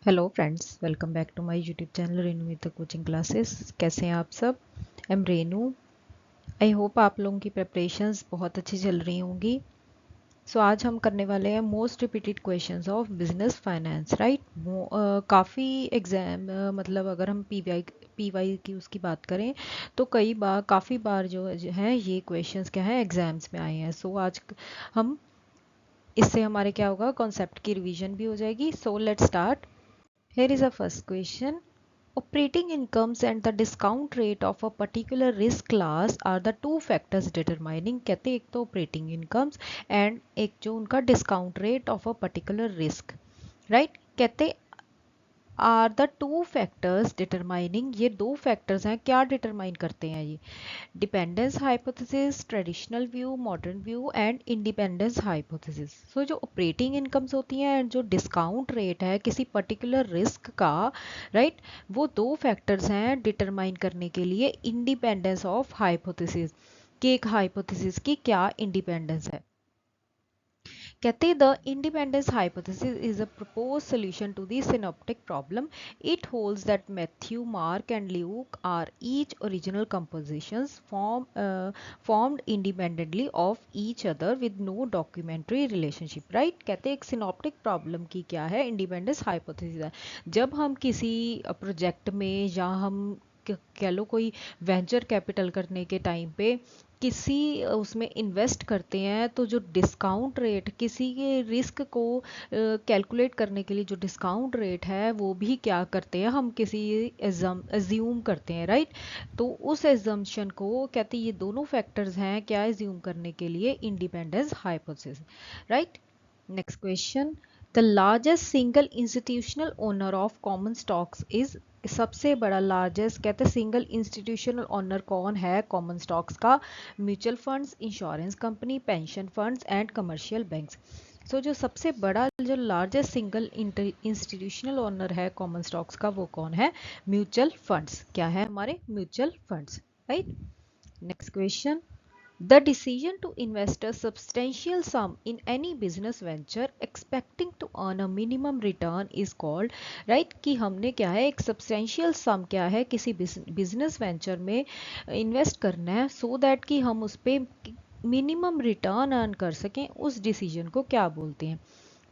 Hello friends, welcome back to my YouTube channel Renu Mittal coaching classes. कैसे हैं आप सब? I am Renu. I hope आप लोगों की प्रिपरेशंस बहुत अच्छी चल रही होंगी। सो आज हम करने वाले हैं most repeated questions of business finance, right. काफ़ी एग्जाम मतलब अगर हम पीवाई की उसकी बात करें तो कई बार काफ़ी बार जो है ये क्वेश्चंस क्या है एग्जाम्स में आए हैं। सो आज हम इससे हमारे क्या होगा, कॉन्सेप्ट की रिवीजन भी हो जाएगी। So let's start. Here is a first question. Operating incomes and the discount rate of a particular risk class are the two factors determining, कहते एक तो operating incomes and एक जो उनका discount rate of a particular risk, right। कहते are the two factors determining, ये दो factors हैं, क्या डिटरमाइन करते हैं ये? Dependence hypothesis, traditional view, modern view and independence hypothesis. So जो ऑपरेटिंग इनकम्स होती हैं एंड जो डिस्काउंट रेट है किसी पर्टिकुलर रिस्क का, राइट, वो दो फैक्टर्स हैं डिटरमाइन करने के लिए इंडिपेंडेंस ऑफ हाइपोथेसिस, कि एक हाइपोथेसिस की क्या इंडिपेंडेंस है। कहते the independence hypothesis is a propose solution to the synoptic problem. It holds that Matthew, Mark and Luke are each original compositions formed independently of each other with no documentary relationship, right। कहते एक synoptic problem की क्या है, independence hypothesis है। जब हम किसी project में या हम कह लो कोई वेंचर कैपिटल करने के टाइम पे किसी उसमें इन्वेस्ट करते हैं तो जो डिस्काउंट रेट किसी के रिस्क को कैलकुलेट करने के लिए जो डिस्काउंट रेट है वो भी क्या करते हैं, हम किसी एज्यूम करते हैं, राइट। तो उस एजम्पशन को कहते हैं ये दोनों फैक्टर्स हैं क्या एज्यूम करने के लिए, independence hypothesis, right. Next question. The largest single institutional owner of common stocks is, सबसे बड़ा लार्जेस्ट कहते हैं सिंगल इंस्टीट्यूशनल ओनर कौन है कॉमन स्टॉक्स का? Mutual funds, insurance company, pension funds and commercial banks. So जो सबसे बड़ा जो लार्जेस्ट सिंगल इंस्टीट्यूशनल ओनर है कॉमन स्टॉक्स का वो कौन है? Mutual funds. क्या है हमारे? Mutual funds, right. Next question. The decision to invest a substantial sum in any business venture expecting to earn a minimum return is called, right, कि हमने क्या है एक substantial sum क्या है किसी business venture में invest करना है so that कि हम उस पे minimum return earn कर सकें, उस decision को क्या बोलते हैं?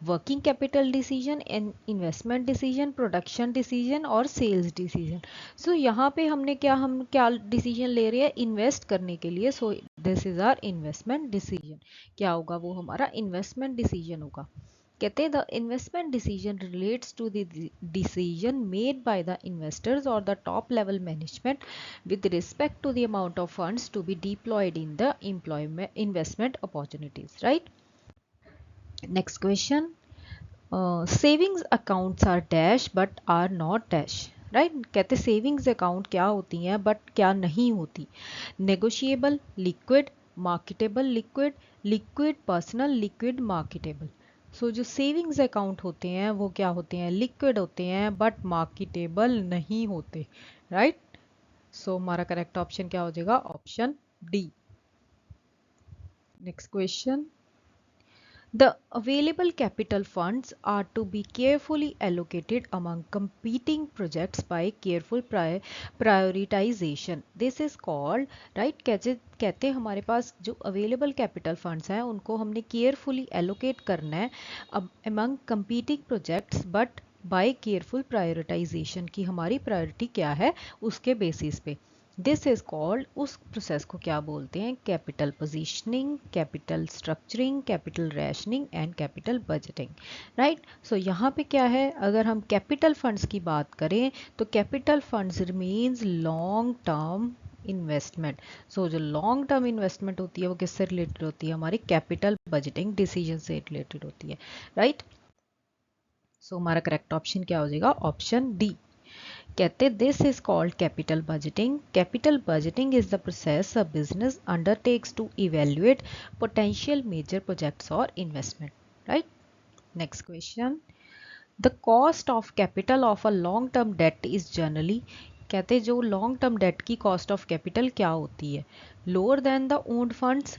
Working capital decision, investment decision, production decision और सेल्स डिसीजन। सो यहाँ पे हमने क्या हम क्या डिसीजन ले रहे हैं, इन्वेस्ट करने के लिए। So this is our investment decision. क्या होगा वो हमारा इन्वेस्टमेंट डिसीजन होगा। कहते हैं the investment decision relates to the decision made by the investors और the top level management with respect to the amount of funds to be deployed in the employment investment opportunities, right. Next question. Savings accounts are dash but are not dash, right. कहते savings account क्या होती हैं but क्या नहीं होती? Negotiable, liquid, marketable liquid, liquid personal, liquid marketable. So जो savings account होते हैं वो क्या होते हैं, लिक्विड होते हैं बट मार्केटेबल नहीं होते, राइट। सो हमारा करेक्ट ऑप्शन क्या हो जाएगा? Option D. Next question. The available capital funds are to be carefully allocated among competing projects by careful prioritization. This is called, right, कहते हैं हमारे पास जो available capital funds हैं उनको हमने carefully allocate करना है among competing projects but by careful prioritization, की हमारी priority क्या है उसके basis पे। दिस इज कॉल्ड, उस प्रोसेस को क्या बोलते हैं? Capital positioning, capital structuring, capital rationing and capital budgeting, right. So यहाँ पे क्या है, अगर हम कैपिटल फंड्स की बात करें तो capital funds means long term investment. So जो लॉन्ग टर्म इन्वेस्टमेंट होती है वो किससे रिलेटेड होती है? हमारी कैपिटल बजटिंग डिसीजन से रिलेटेड होती है, राइट। सो हमारा करेक्ट ऑप्शन क्या हो जाएगा? Option D. कहते this is called capital budgeting. Capital budgeting is the process a business undertakes to evaluate potential major projects और investment, right. Next question. The cost of capital of a long term debt is generally, कहते जो long term debt की cost of capital क्या होती है? Lower than the owned funds,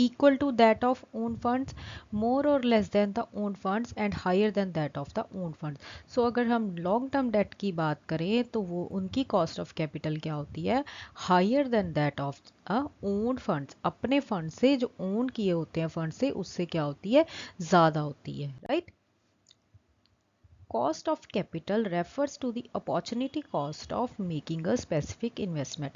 equal to that of own funds, more or less than the own funds and higher than that of the own funds. So अगर हम long term debt की बात करें तो वो उनकी कॉस्ट ऑफ कैपिटल क्या होती है, higher than that of own funds, अपने फंड से जो ओन किए होते हैं फंड से उससे क्या होती है, ज़्यादा होती है, right. Cost of capital refers to the opportunity cost of making a specific investment.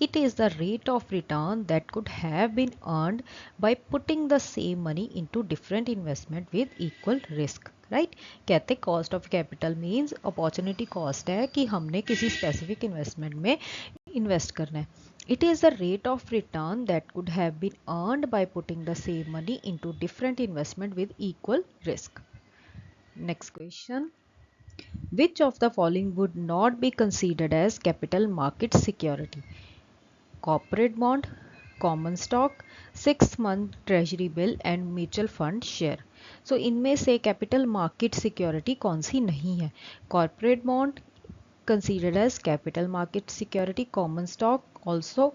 It is the rate of return that could have been earned by putting the same money into different investment with equal risk. Right कहते cost of capital means opportunity cost है कि हमने किसी specific investment में invest करना है. It is the rate of return that could have been earned by putting the same money into different investment with equal risk. Next question. Which of the following would not be considered as capital market security? Corporate bond, common stock, 6-month treasury bill and mutual fund share. So इनमें से capital market security कौन सी नहीं है? Corporate bond considered as capital market security, common stock also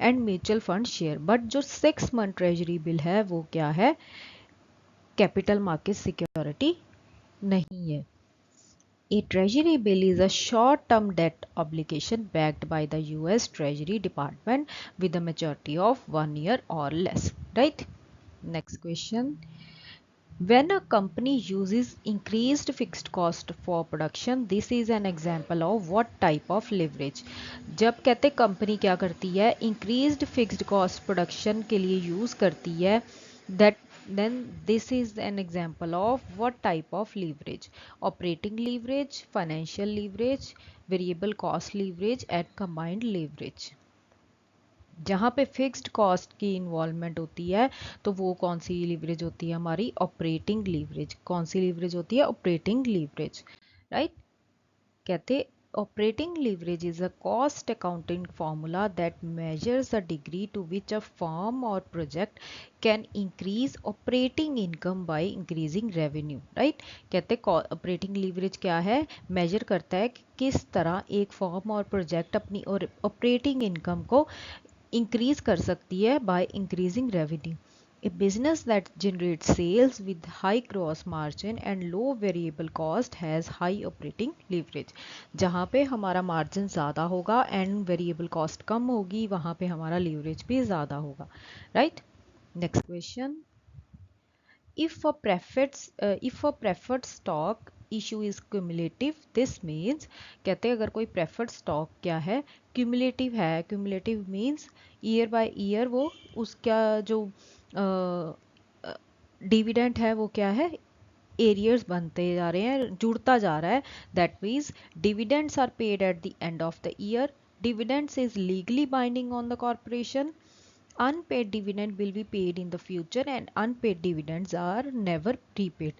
and mutual fund share. But जो 6-month treasury bill है वो क्या है? Capital market security नहीं है. A treasury bill is a short-term debt obligation backed by the US Treasury Department with a maturity of 1 year or less. Right? Next question. When a company uses increased fixed cost for production, this is an example of what type of leverage? जब कहते company क्या करती है, increased fixed cost production के लिए use करती है, that then this is an example of what type of leverage? Operating leverage, financial leverage, variable cost leverage and combined leverage. जहाँ पे फिक्स्ड कॉस्ट की इन्वॉल्वमेंट होती है तो वो कौन सी लीवरेज होती है हमारी, ऑपरेटिंग लीवरेज. कौन सी लीवरेज होती है, ऑपरेटिंग लीवरेज, राइट. कहते operating leverage is a cost accounting formula that measures the degree to which a firm or project can increase operating income by increasing revenue, right. कहते operating leverage क्या है, measure करता है कि किस तरह एक फर्म और प्रोजेक्ट अपनी और ऑपरेटिंग इनकम को इंक्रीज कर सकती है by increasing revenue. A business that generates sales with high gross margin and low variable cost has high operating leverage. जहाँ पे हमारा मार्जिन ज़्यादा होगा एंड वेरिएबल कॉस्ट कम होगी वहाँ पे हमारा लीवरेज भी ज़्यादा होगा, right. Next question. If a preferred stock issue is cumulative, this means कहते हैं अगर कोई preferred stock क्या है, cumulative है. cumulative means year by year वो उसका जो डिविडेंड है वो क्या है, एरियर्स बनते जा रहे हैं, जुड़ता जा रहा है. That means dividends are paid at the end of the year. Dividends is legally binding on the corporation. Unpaid dividend will be paid in the future and unpaid dividends are never prepaid.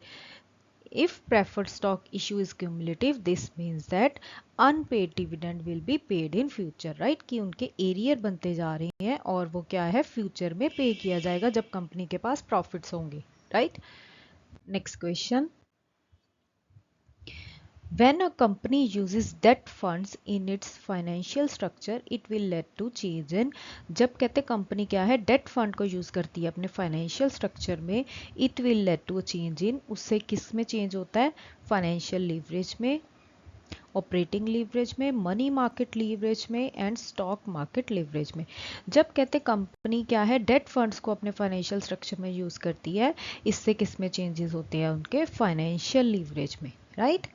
If preferred stock issue is cumulative, this means that unpaid dividend will be paid in future, right. कि उनके arrear बनते जा रहे हैं और वो क्या है, फ्यूचर में पे किया जाएगा जब कंपनी के पास प्रॉफिट्स होंगे, right. Next question. When a company uses debt funds in its financial structure, it will lead to change in. जब कहते कंपनी क्या है, डेट फंड को यूज करती है अपने फाइनेंशियल स्ट्रक्चर में, it will lead to change in. उससे किस में चेंज होता है, फाइनेंशियल लीवरेज में, ऑपरेटिंग लीवरेज में, मनी मार्केट लीवरेज में एंड स्टॉक मार्केट लीवरेज में. जब कहते कंपनी क्या है, डेट फंड्स को अपने फाइनेंशियल स्ट्रक्चर में यूज करती है, इससे किस में चेंजेस होते हैं, उनके फाइनेंशियल लीवरेज में, right.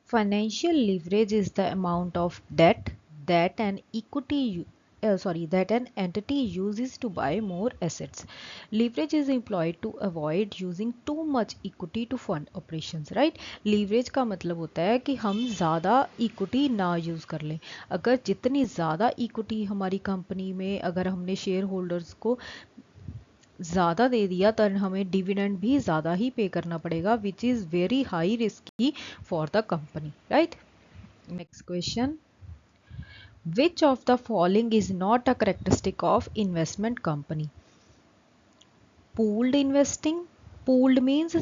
Financial leverage is the amount of debt that an entity uses to buy more assets. Leverage is employed to avoid using too much equity to fund operations, right? Leverage का मतलब होता है कि हम ज़्यादा equity ना use कर लें. अगर जितनी ज़्यादा इक्विटी हमारी कंपनी में अगर हमने शेयर होल्डर्स को ज़्यादा दे दिया तो हमें डिविडेंड भी ज़्यादा ही पे करना पड़ेगा, which is very high risky for the company, right. Next question. Which of the following is not a characteristic of investment company? Pooled investing, pooled means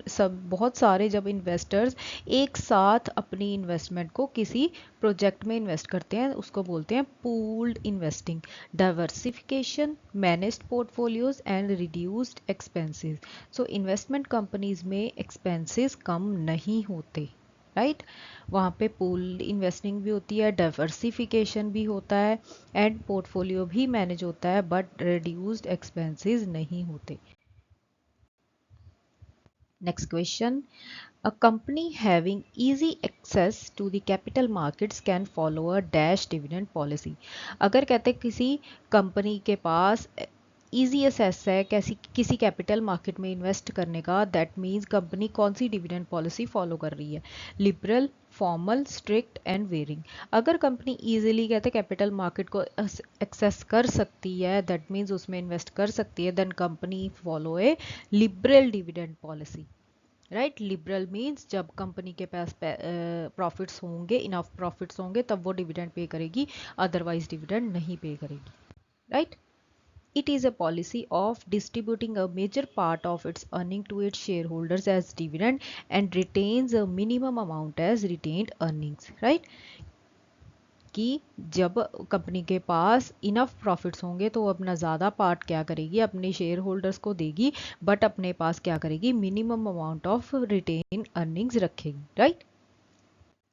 सब बहुत सारे जब इन्वेस्टर्स एक साथ अपनी इन्वेस्टमेंट को किसी प्रोजेक्ट में इन्वेस्ट करते हैं उसको बोलते हैं pooled investing. Diversification, managed portfolios and reduced expenses. So investment companies में एक्सपेंसेस कम नहीं होते, राइट वहाँ पे पूल इन्वेस्टिंग भी होती है, डाइवर्सिफिकेशन भी होता है एंड पोर्टफोलियो भी मैनेज होता है, बट रिड्यूस्ड एक्सपेंसेस नहीं होते। Next question. A company having easy access to the capital markets can follow a dash dividend policy. अगर कहते किसी कंपनी के पास ईजी एक्सेस है किसी कैपिटल मार्केट में इन्वेस्ट करने का, दैट मीन्स कंपनी कौन सी डिविडेंड पॉलिसी फॉलो कर रही है, liberal, formal, strict and varying. अगर कंपनी इजीली कहते कैपिटल मार्केट को एक्सेस कर सकती है, दैट मीन्स उसमें इन्वेस्ट कर सकती है, then company follow a liberal dividend policy, right. Liberal means जब कंपनी के पास प्रॉफिट्स होंगे, इनफ प्रॉफिट्स होंगे, तब वो डिविडेंड पे करेगी, अदरवाइज डिविडेंड नहीं पे करेगी, right. It is a policy of distributing a major part of its earning to its shareholders as dividend and retains a minimum amount as retained earnings, right? कि जब company के पास enough profits होंगे तो वो अपना ज़्यादा पार्ट क्या करेगी, अपने शेयर होल्डर्स को देगी, बट अपने पास क्या करेगी, minimum amount of retain earnings रखेगी, right.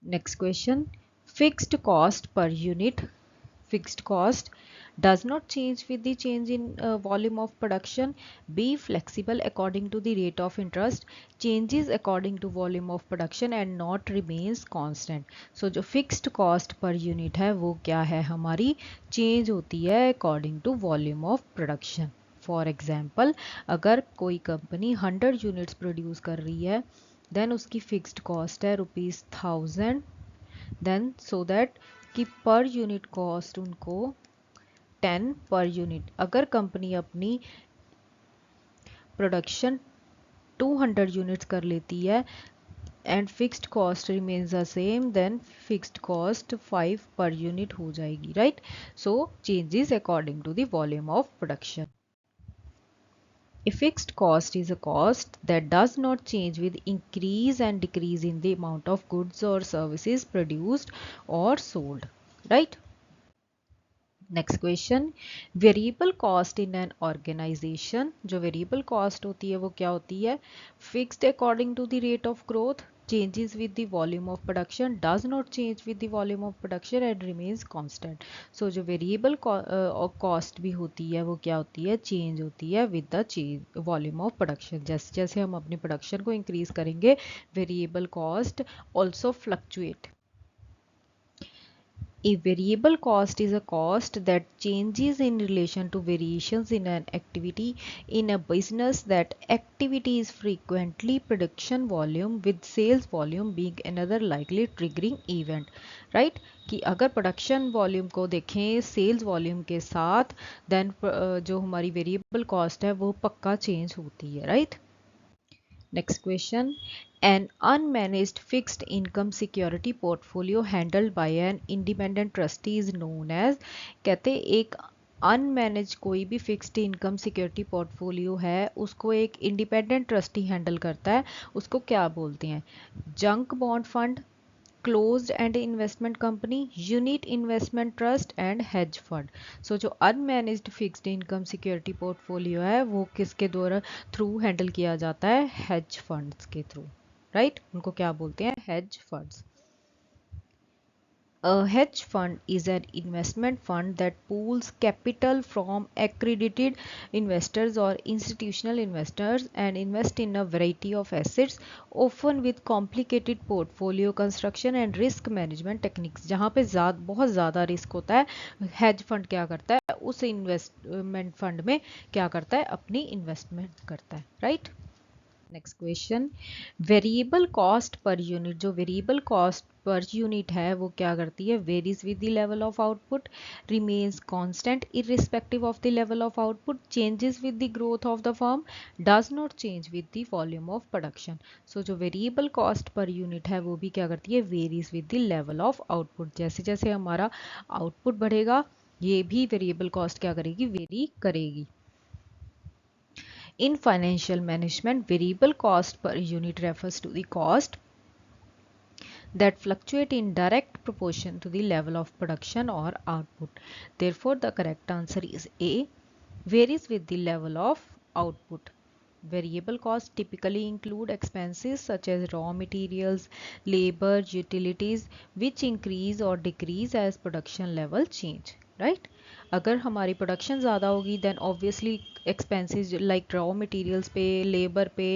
Next question, fixed cost per unit. Fixed cost does not change with the change in volume of production. Be flexible according to the rate of interest. Changes according to volume of production and not remains constant. So जो fixed cost per unit है वो क्या है हमारी, change होती है according to volume of production. For example, अगर कोई कंपनी 100 यूनिट्स प्रोड्यूस कर रही है, देन उसकी फिक्स्ड कॉस्ट है ₹1000, देन सो दैट कि पर यूनिट कॉस्ट उनको 10 पर यूनिट। अगर कंपनी अपनी प्रोडक्शन 200 यूनिट्स कर लेती है and fixed cost remains the same, then fixed cost 5 per unit हो जाएगी, right. So changes according to the volume of production. A fixed cost is a cost that does not change with increase and decrease in the amount of goods or services produced or sold, right? Next question, variable cost in an organization. जो variable cost होती है वो क्या होती है, fixed according to the rate of growth, changes with the volume of production, does not change with the volume of production and remains constant. So जो variable cost भी होती है वो क्या होती है, चेंज होती है with the volume of production. जैसे जैसे हम अपनी प्रोडक्शन को इंक्रीज करेंगे, variable cost also fluctuate. A variable cost is a cost that changes in relation to variations in an activity. In a business, that activity is frequently production volume with sales volume being another likely triggering event, right? कि अगर production volume को देखें sales volume के साथ, then जो हमारी variable cost है वो पक्का चेंज होती है, right. Next question. An unmanaged fixed income security portfolio handled by an independent trustee is known as, कहते एक अनमैनेज कोई भी फिक्स्ड इनकम सिक्योरिटी पोर्टफोलियो है उसको एक इंडिपेंडेंट ट्रस्टी हैंडल करता है, उसको क्या बोलते हैं, junk bond fund, closed end investment company, unit investment trust and hedge fund. So जो unmanaged fixed income security portfolio है वो किसके द्वारा थ्रू हैंडल किया जाता है, हेज फंड्स के थ्रू, राइट। उनको क्या बोलते हैं, hedge funds. A hedge fund is an investment fund that pools capital from accredited investors or institutional investors and invest in a variety of assets, often with complicated portfolio construction and risk management techniques. जहाँ पे बहुत ज़्यादा risk होता है, hedge fund क्या करता है, उस इन्वेस्टमेंट फंड में क्या करता है, अपनी इन्वेस्टमेंट करता है, right. Next question, variable cost per unit. जो वेरिएबल कॉस्ट पर यूनिट है वो क्या करती है, varies with the level of output, remains constant irrespective of the level of output, changes with the growth of the firm, does not change with the volume of production. So जो variable cost per unit है वो भी क्या करती है, varies with the level of output. जैसे जैसे हमारा आउटपुट बढ़ेगा ये भी वेरिएबल कॉस्ट क्या करेगी, वेरी करेगी। In financial management, variable cost per unit refers to the cost that fluctuate in direct proportion to the level of production or output. Therefore, the correct answer is A, varies with the level of output. Variable costs typically include expenses such as raw materials, labor, utilities, which increase or decrease as production level change. Right? अगर हमारी production ज़्यादा होगी then obviously expenses like raw materials पे, labour पे,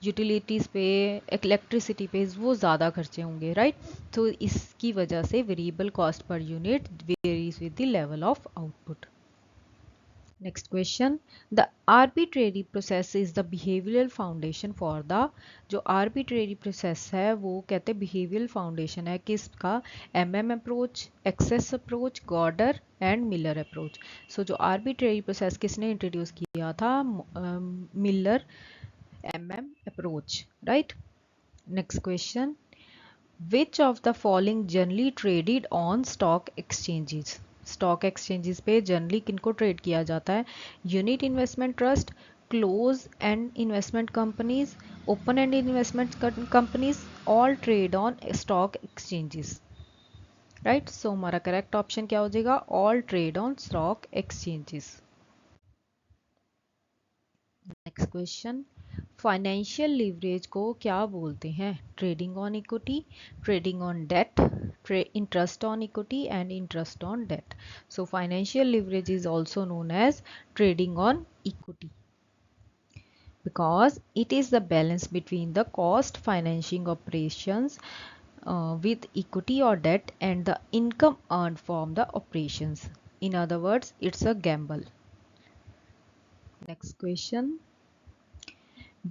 utilities पे, electricity पे वो ज़्यादा खर्चे होंगे. राइट? तो इसकी वजह से variable cost per unit varies with the level of output. Next question. The arbitrary process is the behavioral foundation for the जो arbitrary process है वो कहते हैं behavioral foundation है किसका? MM approach, Access approach, Gordon and Miller approach. So जो arbitrary process किसने introduce किया था? Miller MM approach. Right? Next question. Which of the following generally traded on stock exchanges? Stock exchanges पे generally किनको trade किया जाता है? Unit investment trust, close end investment companies, open end investment companies, all trade on stock exchanges. Right? So हमारा correct option क्या हो जाएगा? All trade on stock exchanges. Next question. Financial leverage को क्या बोलते हैं? Trading on equity, trading on debt, interest on equity and interest on debt. So financial leverage is also known as trading on equity because it is the balance between the cost financing operations with equity or debt and the income earned from the operations. In other words, it's a gamble. Next question.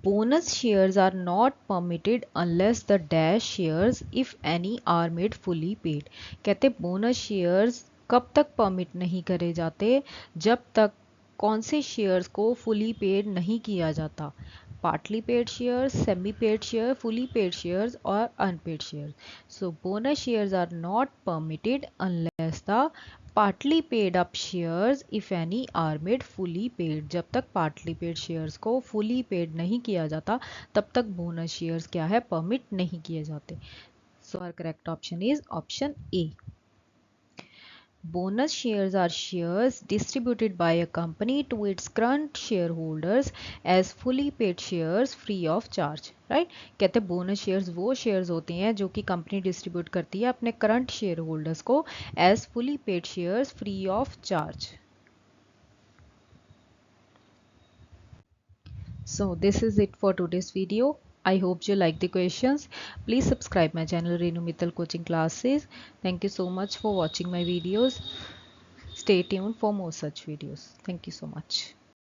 Bonus shares are not permitted unless the dash shares, if any, are made fully paid. कहते bonus shares कब तक permit नहीं करे जाते? जब तक कौन से शेयर्स को फुली पेड नहीं किया जाता? Partly paid shares, semi paid share, fully paid shares और unpaid shares. So bonus shares are not permitted unless the partly paid up shares if any are made fully paid. जब तक partly paid shares को fully paid नहीं किया जाता तब तक bonus shares क्या है? परमिट नहीं किए जाते. So our correct option is option A. Bonus shares are shares distributed by a company to its current shareholders as fully paid shares free of charge. Right? कहते हैं बोनस शेयर्स वो shares होते हैं जो कि कंपनी डिस्ट्रीब्यूट करती है अपने करंट शेयर होल्डर्स को as fully paid shares free of charge. So this is it for today's video. I hope you like the questions. Please subscribe my channel Renu Mittal Coaching Classes. Thank you so much for watching my videos. Stay tuned for more such videos. Thank you so much.